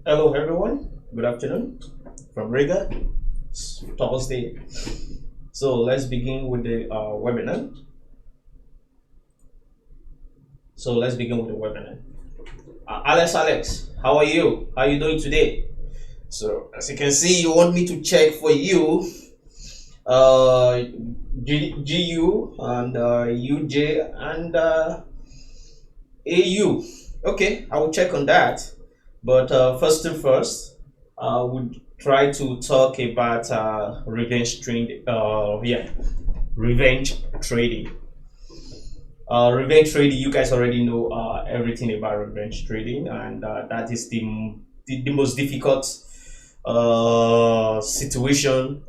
Hello, everyone. Good afternoon from Riga. It's Thursday. So let's begin with the webinar. Alex, how are you? How are you doing today? So as you can see, you want me to check for you GU and UJ and AU. Okay, I will check on that. But first thing first, I would try to talk about revenge trading. Revenge trading. Revenge trading. You guys already know everything about revenge trading, and that is the most difficult situation.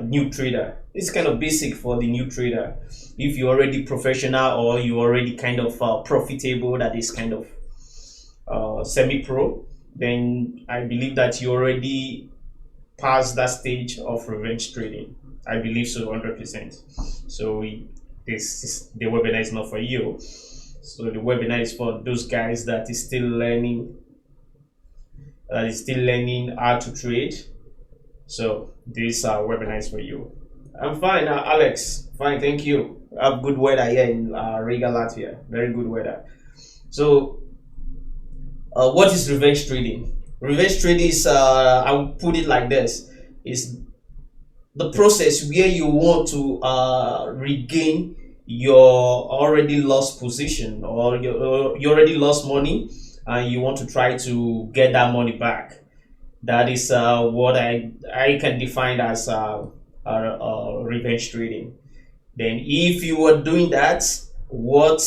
New trader. It's kind of basic for the new trader. If you're already professional or you already kind of profitable, that is kind of semi-pro, then I believe that you already passed that stage of revenge trading. I believe so, 100%. So the webinar is not for you. So the webinar is for those guys that is still learning, how to trade. So this webinar is for you. I'm fine, Alex. Fine, thank you. I have good weather here in Riga, Latvia. Very good weather. So what is revenge trading? Revenge trading is, I will put it like this, is the process where you want to regain your already lost position, or you already lost money and you want to try to get that money back. That is what I can define as revenge trading. Then if you are doing that, what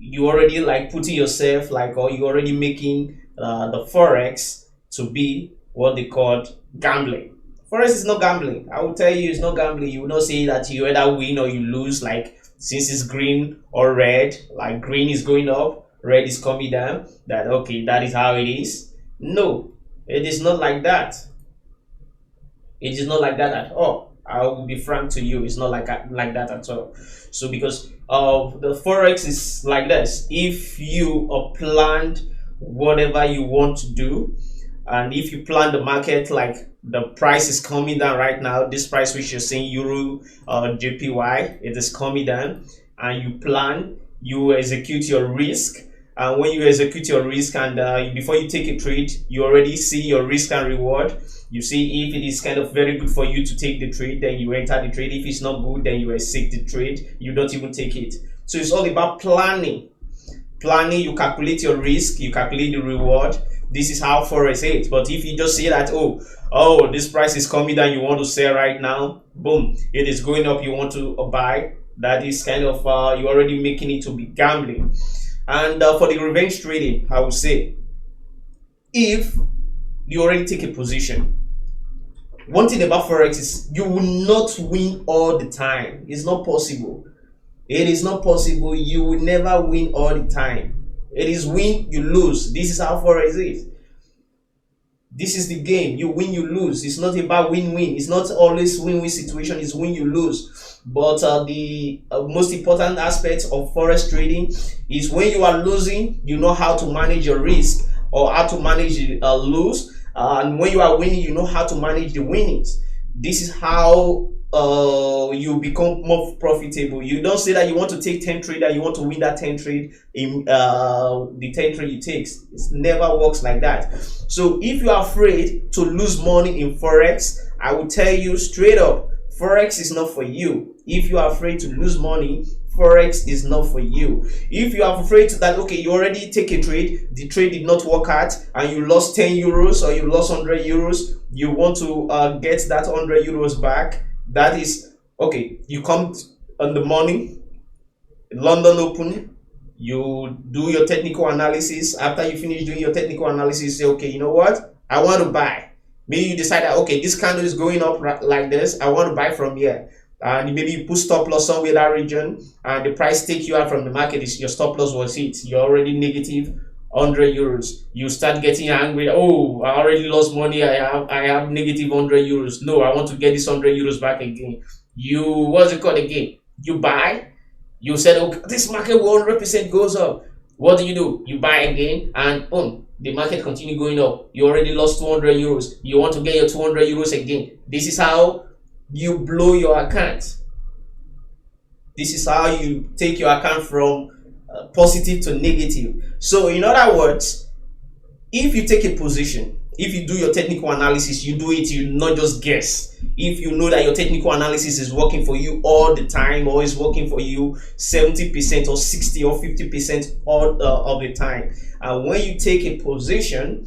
you already like putting yourself like, or you already making the forex to be what they called gambling. Forex is not gambling. I will tell you, it's not gambling. You will not say that you either win or you lose. Like, since it's green or red, like green is going up, red is coming down, that okay, that is how it is. No, it is not like that. It is not like that at all. I will be frank to you, it's not like that at all. So because the forex is like this: if you planned whatever you want to do, and if you plan the market, like the price is coming down right now, this price which you're seeing, euro JPY, it is coming down, and you plan, you execute your risk. And when you execute your risk, and before you take a trade, you already see your risk and reward. You see if it is kind of very good for you to take the trade, then you enter the trade. If it's not good, then you exit the trade. You don't even take it. So it's all about planning. You calculate your risk, you calculate the reward. This is how forex is. But if you just say that, oh, this price is coming down, you want to sell right now, boom, it is going up, you want to buy, that is kind of you're already making it to be gambling. And for the revenge trading, I would say, if you already take a position, one thing about forex is you will not win all the time. It's not possible. It is not possible. You will never win all the time. It is win, you lose. This is how forex is. This is the game. You win, you lose. It's not about win-win. It's not always win-win situation. It's win, you lose. But the most important aspect of forex trading is when you are losing, you know how to manage your risk, or how to manage lose. And when you are winning, you know how to manage the winnings. This is how you become more profitable. You don't say that you want to take 10 trade and you want to win that 10 trade in the 10 trade it takes. It never works like that. So if you are afraid to lose money in forex, I will tell you straight up, forex is not for you. If you are afraid to lose money, forex is not for you. If you are afraid that, okay, you already take a trade, the trade did not work out, and you lost 10 euros or you lost 100 euros, you want to get that 100 euros back, that is okay. You come in the morning, London open, you do your technical analysis. After you finish doing your technical analysis, you say, okay, you know what, I want to buy. Maybe you decide that, okay, this candle is going up like this, I want to buy from here. And maybe you put stop loss somewhere in that region, and the price take you out from the market, is your stop loss was hit, you're already negative 100 euros. You start getting angry. Oh, I already lost money. I have negative 100 euros. No, I want to get this 100 euros back again. You, what's it called again? You buy. You said, okay, this market 100% goes up. What do? You buy again, and boom, the market continue going up. You already lost 200 euros. You want to get your 200 euros again. This is how you blow your account. This is how you take your account from positive to negative. So in other words, if you take a position, if you do your technical analysis, you do it, you not just guess. If you know that your technical analysis is working for you all the time, or is working for you 70% or 60 or 50% all of the time, and when you take a position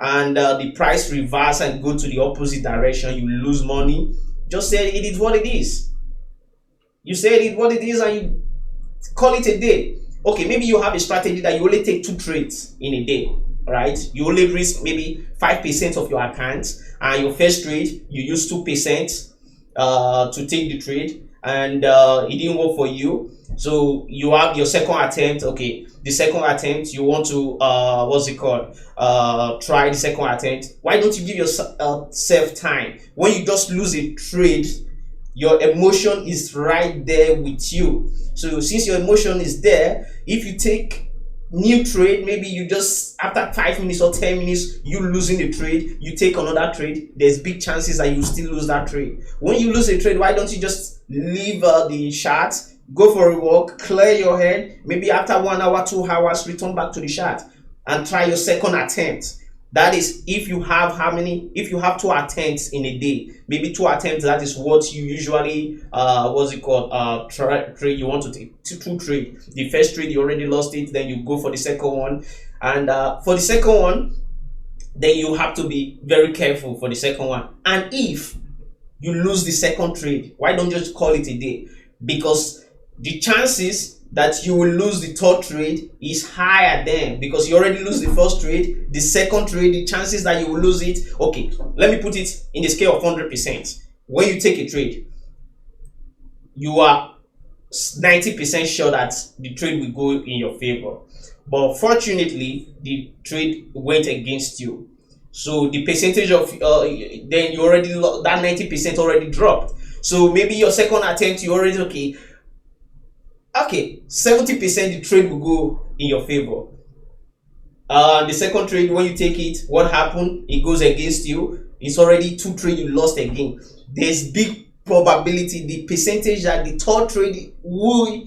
and the price reverse and go to the opposite direction, you lose money. Just say it is what it is. You say it what it is, and you call it a day. Okay, maybe you have a strategy that you only take 2 trades in a day, right? You only risk maybe 5% of your account, and your first trade you use 2% to take the trade, and it didn't work for you. So you have your second attempt. Okay, the second attempt you want to try the second attempt. Why don't you give yourself time? When you just lose a trade, your emotion is right there with you. So since your emotion is there, if you take new trade, maybe you just after 5 minutes or 10 minutes you losing the trade, you take another trade, there's big chances that you still lose that trade. When you lose a trade, why don't you just leave the chart, go for a walk, clear your head, maybe after 1 hour, 2 hours, return back to the chart and try your second attempt. That is, if you have if you have 2 attempts in a day, maybe 2 attempts, that is what you usually trade. You want to take 2 trade. The first trade you already lost it, then you go for the second one, and for the second one, then you have to be very careful for the second one. And if you lose the second trade, why don't you just call it a day? Because the chances that you will lose the third trade is higher then, because you already lose the first trade. The second trade, the chances that you will lose it, okay, let me put it in the scale of 100%. When you take a trade, you are 90% sure that the trade will go in your favor, but fortunately the trade went against you. So the percentage of then you already that 90% already dropped. So maybe your second attempt, you already okay, 70% the trade will go in your favor. The second trade, when you take it, what happened? It goes against you. It's already 2 trades you lost again. There's big probability, the percentage that the third trade will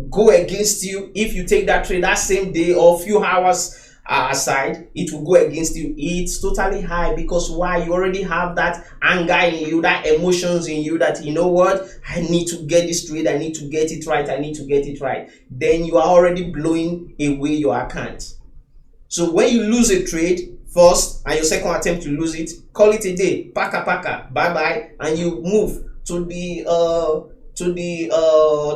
go against you. If you take that trade that same day or few hours aside, it will go against you. It's totally high, because why? You already have that anger in you, that emotions in you, that you know what, I need to get this trade, I need to get it right, I need to get it right. Then you are already blowing away your account. So when you lose a trade first and your second attempt to lose it, call it a day. Paka paka, bye bye, and you move to the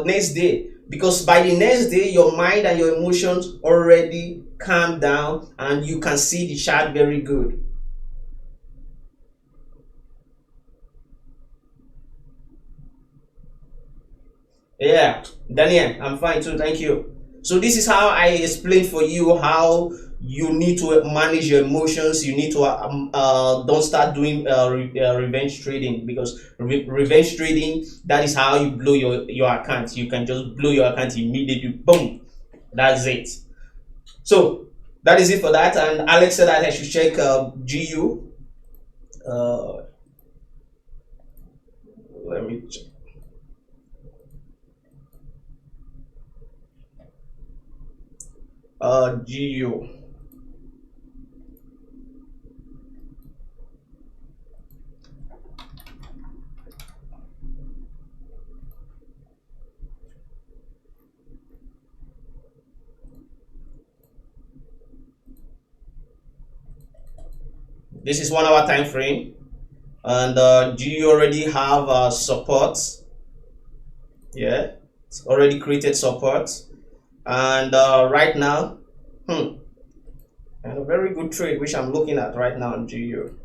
next day, because by the next day your mind and your emotions already calm down and you can see the chart very good. Yeah, Daniel, I'm fine too, thank you. So this is how I explained for you how you need to manage your emotions. You need to don't start doing revenge trading, because revenge trading, that is how you blow your account. You can just blow your account immediately, boom, that's it. So that is it for that. And Alex said that I should check GU. Let me check. GU. This is 1 hour time frame, and GU already have support. Yeah, it's already created support, and right now, and a very good trade which I'm looking at right now on GU.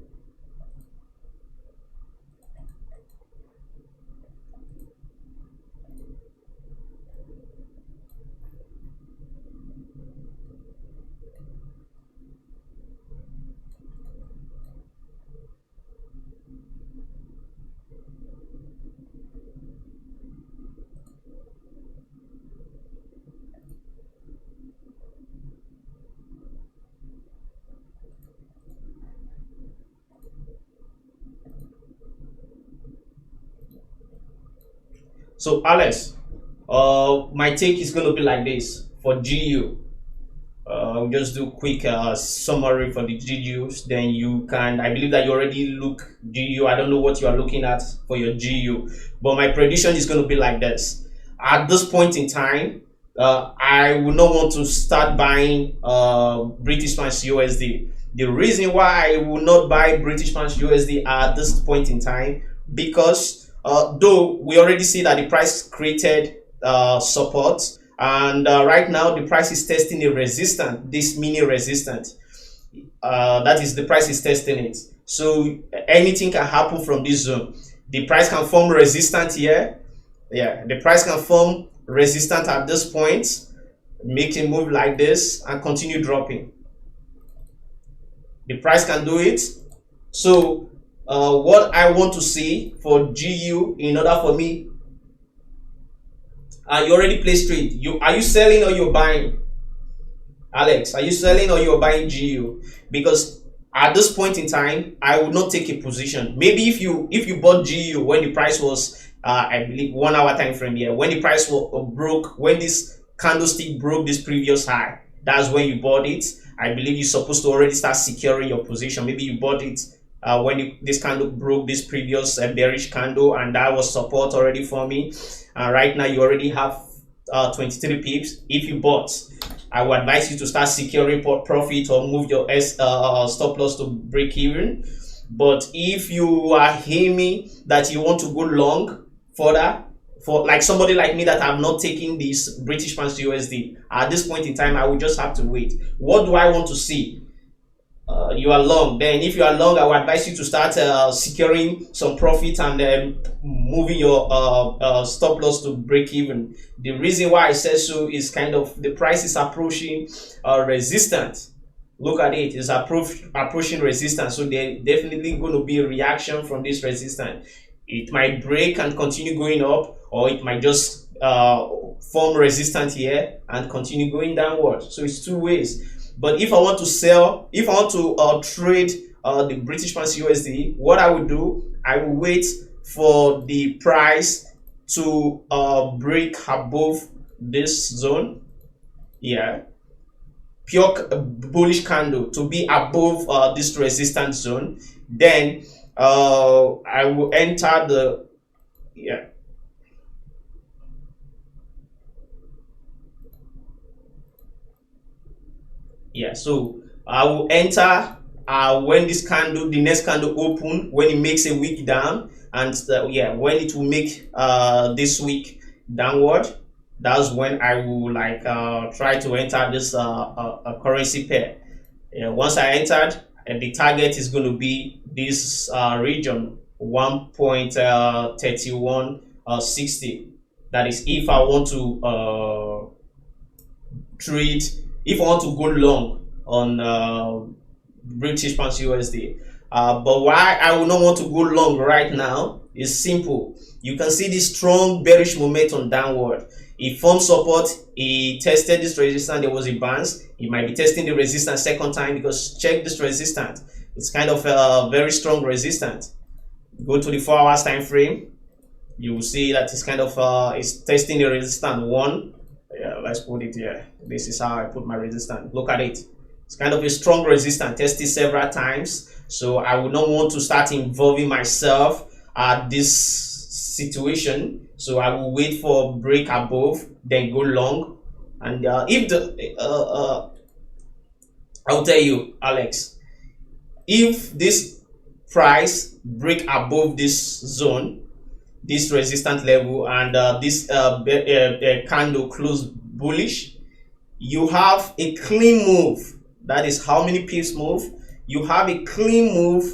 So Alex, my take is going to be like this for GU. I'll just do quick summary for the GUs. Then you can, I believe that you already look GU. I don't know what you are looking at for your GU, but my prediction is going to be like this. At this point in time, I would not want to start buying British pounds USD. The reason why I will not buy British pounds USD at this point in time, because though we already see that the price created support, and right now the price is testing a resistance, this mini resistance. That is, the price is testing it. So anything can happen from this zone. The price can form resistance here. Yeah, the price can form resistance at this point, make a move like this and continue dropping. The price can do it. So what I want to see for GU, in order for me, you already placed trade. Are you selling or you're buying? Alex, are you selling or you're buying GU? Because at this point in time, I would not take a position. Maybe if you bought GU when the price was I believe 1 hour time frame here, when the price broke, when this candlestick broke this previous high, that's when you bought it. I believe you're supposed to already start securing your position. Maybe you bought it when this candle broke this previous bearish candle, and that was support already for me. Right now you already have 23 pips. If you bought, I would advise you to start securing profit or move your stop loss to break even. But if you are aiming that you want to go long further, for like somebody like me that I'm not taking this British pounds to USD at this point in time, I will just have to wait. What do I want to see? You are long. Then if you are long, I would advise you to start securing some profit and then moving your stop loss to break even. The reason why I said so is kind of the price is approaching resistance. Look at it, it's approaching resistance. So there definitely going to be a reaction from this resistance. It might break and continue going up, or it might just form resistance here and continue going downward. So it's two ways. But if I want to sell, if I want to trade the British pounds USD, what I will do, I will wait for the price to break above this zone. Yeah, pure bullish candle to be above this resistance zone. Then I will enter the so I will enter when this candle, the next candle open, when it makes a wick down, and when it will make this wick downward, that's when I will like try to enter this currency pair. Once I entered, the target is going to be this region 1.3160. That is if I want to trade, if I want to go long on British pounds USD. But why I will not want to go long right now is simple. You can see this strong bearish momentum downward. It formed support, it tested this resistance, there was a bounce. It might be testing the resistance second time, because check this resistance. It's kind of a very strong resistance. Go to the 4 hours time frame, you will see that it's kind of it's testing the resistance one. Let's put it here. This is how I put my resistance. Look at it. It's kind of a strong resistance, tested several times. So I would not want to start involving myself at this situation. So I will wait for break above, then go long. And if the I'll tell you, Alex, if this price break above this zone, this resistance level, and this candle close bullish, you have a clean move. That is how many pips move. You have a clean move,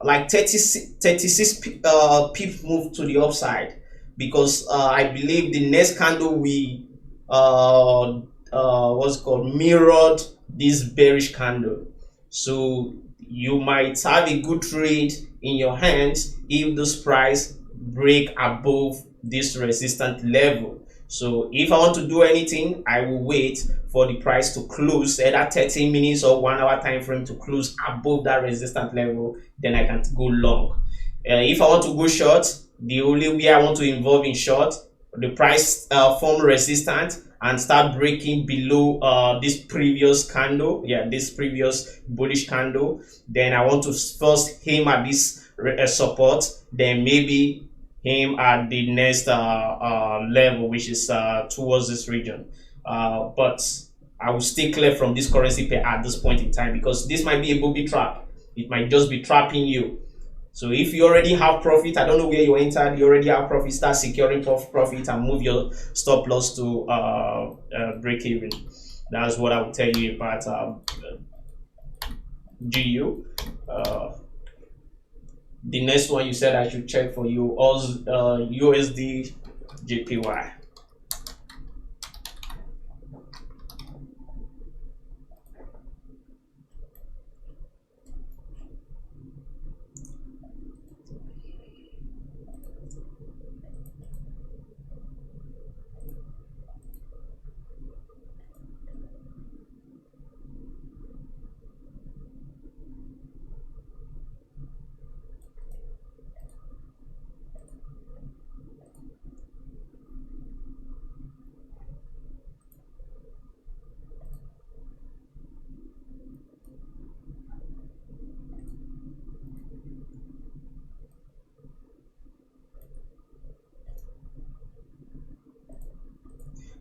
like 36 pips move to the upside, because I believe the next candle we what's called mirrored this bearish candle. So you might have a good trade in your hands if this price break above this resistance level. So if I want to do anything, I will wait for the price to close either 30 minutes or 1 hour time frame to close above that resistance level, then I can go long. If I want to go short, the only way I want to involve in short, the price form resistance and start breaking below this previous candle, this previous bullish candle, then I want to first aim at this support, then maybe aim at the next level, which is towards this region. But I will stay clear from this currency pair at this point in time, because this might be a booby trap. It might just be trapping you. So if you already have profit, I don't know where you entered, you already have profit, start securing profit and move your stop loss to break even. That's what I will tell you about GU. The next one you said I should check for you, also USD Jpy.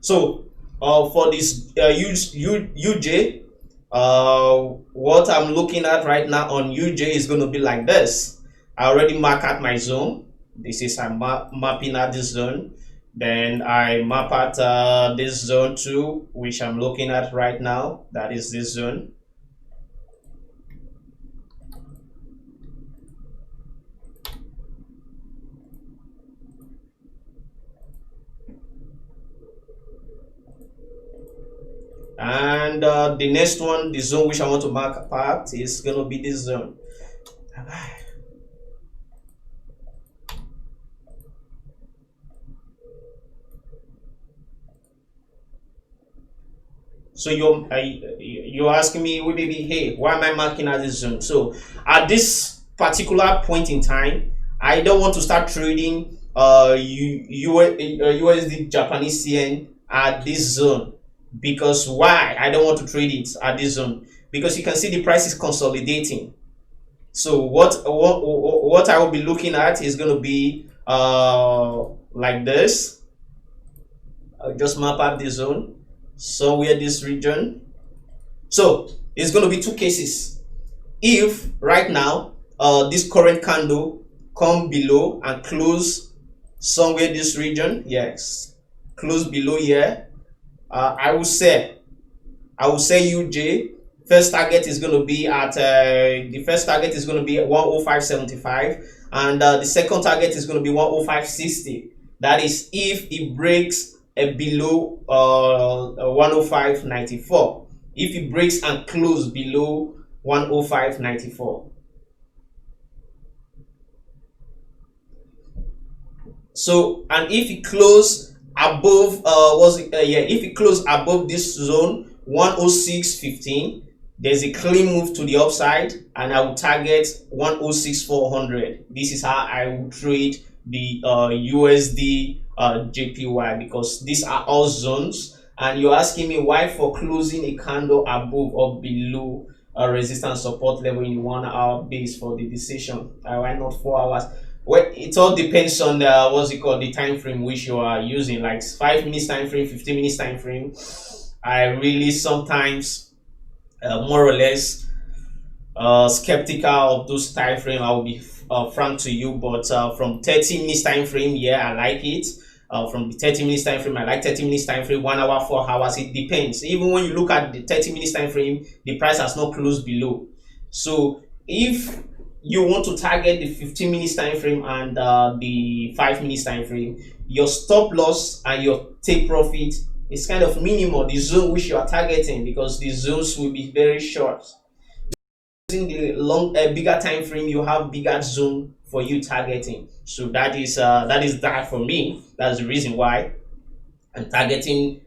So for this UJ, what I'm looking at right now on UJ is going to be like this. I already marked out my zone. This is I'm mapping out this zone. Then I map out this zone too, which I'm looking at right now. That is this zone. And the next one, the zone which I want to mark apart, is going to be this zone. So you're asking me, maybe, hey, why am I marking at this zone? So at this particular point in time, I don't want to start trading USD Japanese yen at this zone. Because why I don't want to trade it at this zone? Because you can see the price is consolidating. So what I will be looking at is going to be like this. I'll just map out the zone somewhere this region. So it's going to be two cases. If right now this current candle come below and close somewhere this region, yes, close below here, I will say UJ first target is going to be at the first target is going to be 105.75, and the second target is going to be 105.60. That is if it breaks below 105.94. If it breaks and close below 105.94. So, and if it close above if it close above this zone 106.15, there's a clean move to the upside, and I will target 106.400. This is how I will trade the USD JPY, because these are all zones. And you're asking me why for closing a candle above or below a resistance support level in 1 hour base for the decision. Why not 4 hours? Well, it all depends on the time frame which you are using, like 5 minutes time frame, 15 minutes time frame. I really sometimes more or less skeptical of those time frame. I will be frank to you, but from 30 minutes time frame, I like it. From the 30 minutes time frame, I like 30 minutes time frame, 1 hour, 4 hours, it depends. Even when you look at the 30 minutes time frame, the price has not closed below. So if you want to target the 15 minutes time frame and the 5 minutes time frame, your stop loss and your take profit is kind of minimal, the zone which you are targeting, because the zones will be very short. Using the bigger time frame, you have bigger zone for you targeting. So that is that for me. That's the reason why I'm targeting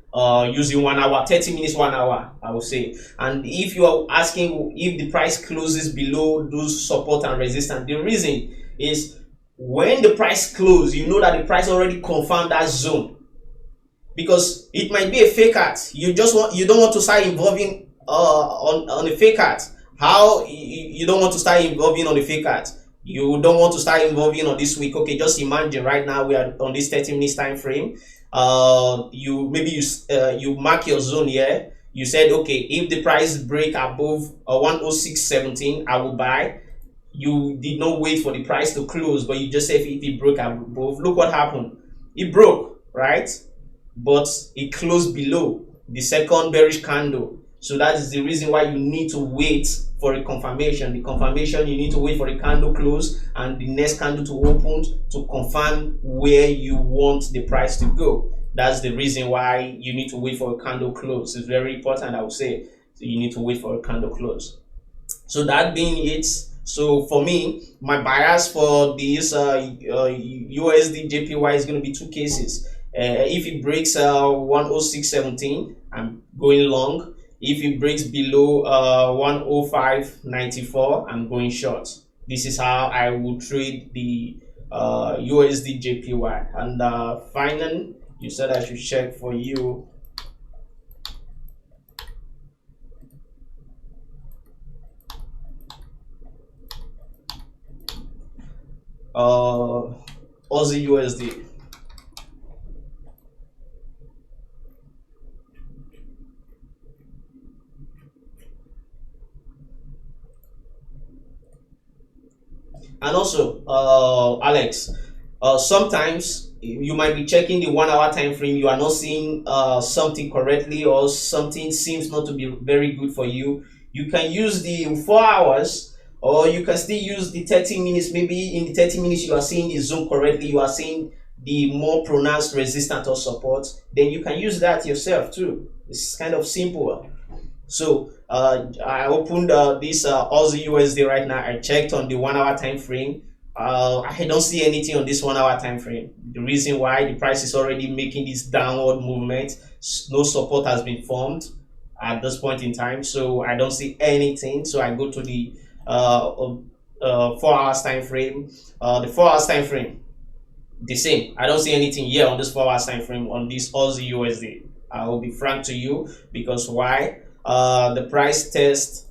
using 1 hour, 30 minutes, 1 hour, I will say. And if you are asking if the price closes below those support and resistance, the reason is when the price close, you know that the price already confirmed that zone, because it might be a fake art. You don't want to start involving on a fake art. How you don't want to start involving on the fake art? You don't want to start involving on this week. Okay, just imagine right now we are on this 30 minutes time frame. You mark your zone here. You said, okay, if the price break above 106.17, I will buy. You did not wait for the price to close, but you just said if it broke above. Look what happened. It broke, right? But it closed below the second bearish candle. So that is the reason why you need to wait for a confirmation. The confirmation, you need to wait for the candle close and the next candle to open to confirm where you want the price to go. That's the reason why you need to wait for a candle close. It's very important, I would say. So you need to wait for a candle close. So that being it, so for me, my bias for this USD Jpy is going to be two cases. If it breaks 106.17, I'm going long. If it breaks below 105.94, I'm going short. This is how I will trade the USD Jpy. And finally, you said I should check for you Aussie USD. And also, Alex, sometimes you might be checking the 1 hour time frame, you are not seeing something correctly, or something seems not to be very good for you. You can use the 4 hours, or you can still use the 30 minutes. Maybe in the 30 minutes you are seeing the zone correctly, you are seeing the more pronounced resistance or support, then you can use that yourself too. It's kind of simple. So I opened this Aussie USD right now. I checked on the 1 hour time frame. I don't see anything on this 1 hour time frame. The reason why, the price is already making this downward movement. No support has been formed at this point in time, so I don't see anything. So I go to the 4 hours time frame. The 4 hours time frame, the same. I don't see anything here on this 4 hours time frame on this Aussie USD. I will be frank to you, because why? The price test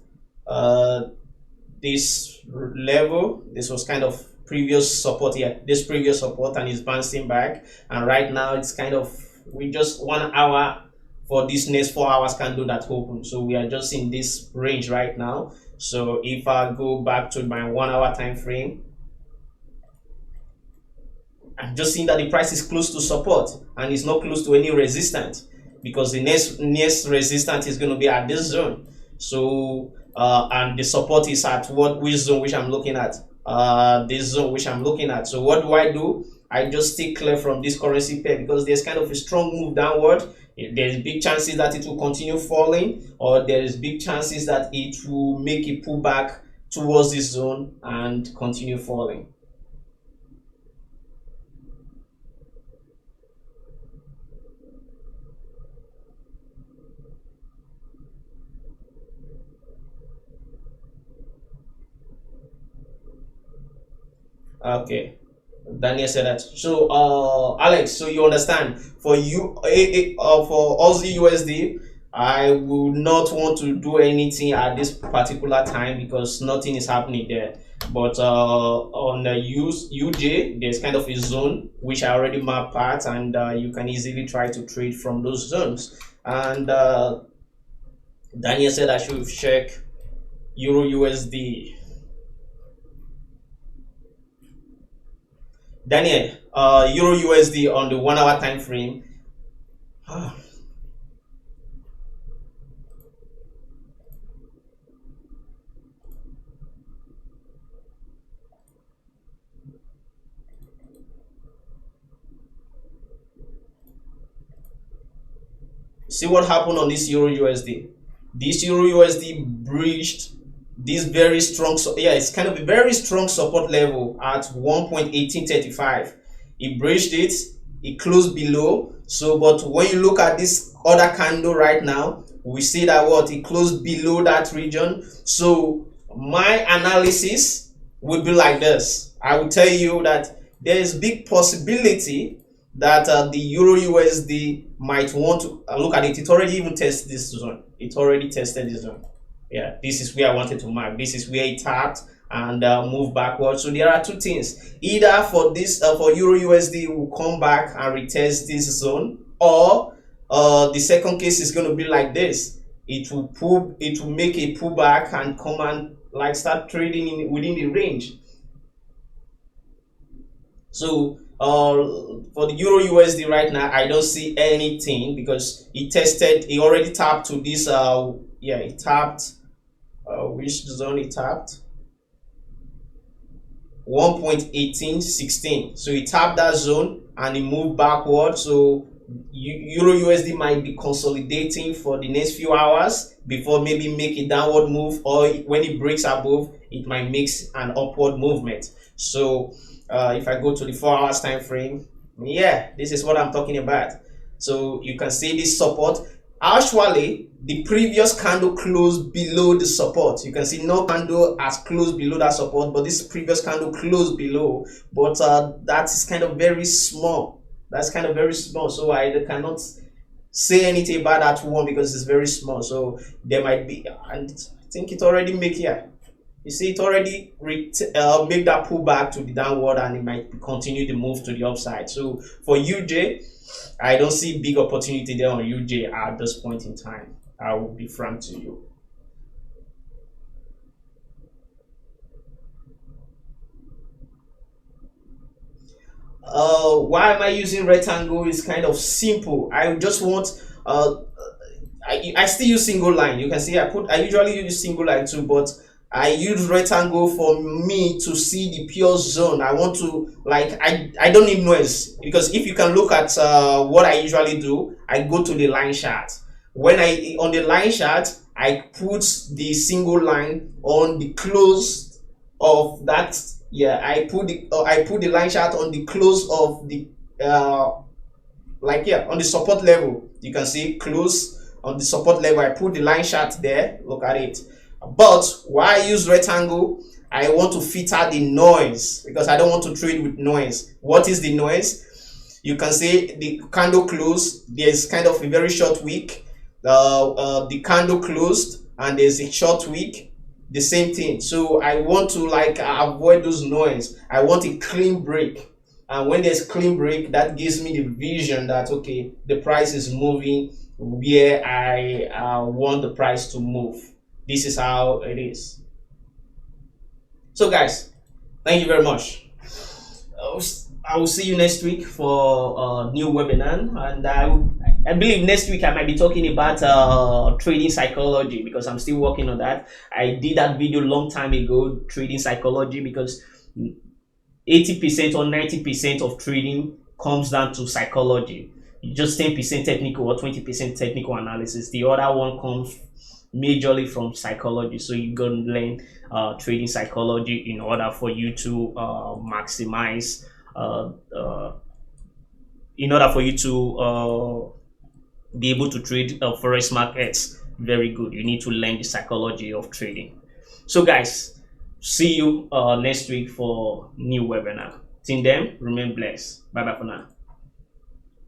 this level. This was kind of previous support here, this previous support, and it's bouncing back. And right now it's kind of, we just 1 hour for this next 4 hours candle that open. So we are just in this range right now. So if I go back to my 1 hour time frame, I'm just seeing that the price is close to support and it's not close to any resistance, because the next resistance is going to be at this zone. So and the support is at which zone which I'm looking at, this zone which I'm looking at. So what do? I just stay clear from this currency pair, because there's kind of a strong move downward. There's big chances that it will continue falling, or there's big chances that it will make a pullback towards this zone and continue falling. Okay, Daniel said that. So Alex, so you understand, for you for Aussie USD, I will not want to do anything at this particular time, because nothing is happening there. But on the UJ, there's kind of a zone which I already mapped out, and you can easily try to trade from those zones. And Daniel said I should check Euro USD. Daniel, Euro USD on the 1 hour time frame. See what happened on this Euro USD. This Euro USD breached this very strong, it's kind of a very strong support level at 1.1835. It breached it, it closed below. So but when you look at this other candle right now, we see that what, it closed below that region. So my analysis would be like this. I will tell you that there is big possibility that the Euro USD might want to look at it. It already even tested this zone. It already tested this zone. Yeah, this is where I wanted to mark. This is where it tapped and move backwards. So there are two things: either for this for Euro USD will come back and retest this zone, or the second case is going to be like this. It will make a pullback and come and like start trading within the range. So for the Euro USD right now, I don't see anything because it already tapped to this yeah, it tapped which zone it tapped? 1.1816. So it tapped that zone and it moved backward. So Euro USD might be consolidating for the next few hours before maybe make a downward move, or when it breaks above, it might make an upward movement. So if I go to the 4 hours time frame, yeah, this is what I'm talking about. So you can see this support. Actually, the previous candle closed below the support. You can see no candle has closed below that support, but this previous candle closed below. But that is kind of very small. That's kind of very small. So I cannot say anything about that one because it's very small. So there might be, and I think it already make here. You see, it already make that pullback to the downward, and it might continue the move to the upside. So for UJ, I don't see big opportunity there on UJ at this point in time. I will be frank to you. Why am I using rectangle? Is kind of simple. I just want I still use single line. You can see I usually use single line too, but I use rectangle for me to see the pure zone. I want to, like, I don't need noise, because if you can look at what I usually do, I go to the line chart. When on the line chart, I put the single line on the close of that. Yeah, I put the line chart on the close of the like, yeah, on the support level. You can see close on the support level. I put the line chart there. Look at it. But why I use rectangle, I want to filter the noise, because I don't want to trade with noise. What is the noise? You can see the candle closed. There's kind of a very short wick. The candle closed and there's a short wick. The same thing. So I want to, like, avoid those noise. I want a clean break. And when there's clean break, that gives me the vision that, okay, the price is moving where I want the price to move. This is how it is. So guys, thank you very much. I will see you next week for a new webinar, and I believe next week I might be talking about trading psychology, because I'm still working on that. I did that video a long time ago, trading psychology, because 80% or 90% of trading comes down to psychology. Just 10% technical or 20% technical analysis. The other one comes majorly from psychology. So you're going to learn trading psychology in order for you to maximize, in order for you to be able to trade forex markets very good. You need to learn the psychology of trading. So guys, see you next week for new webinar. Till then, remain blessed. Bye bye for now.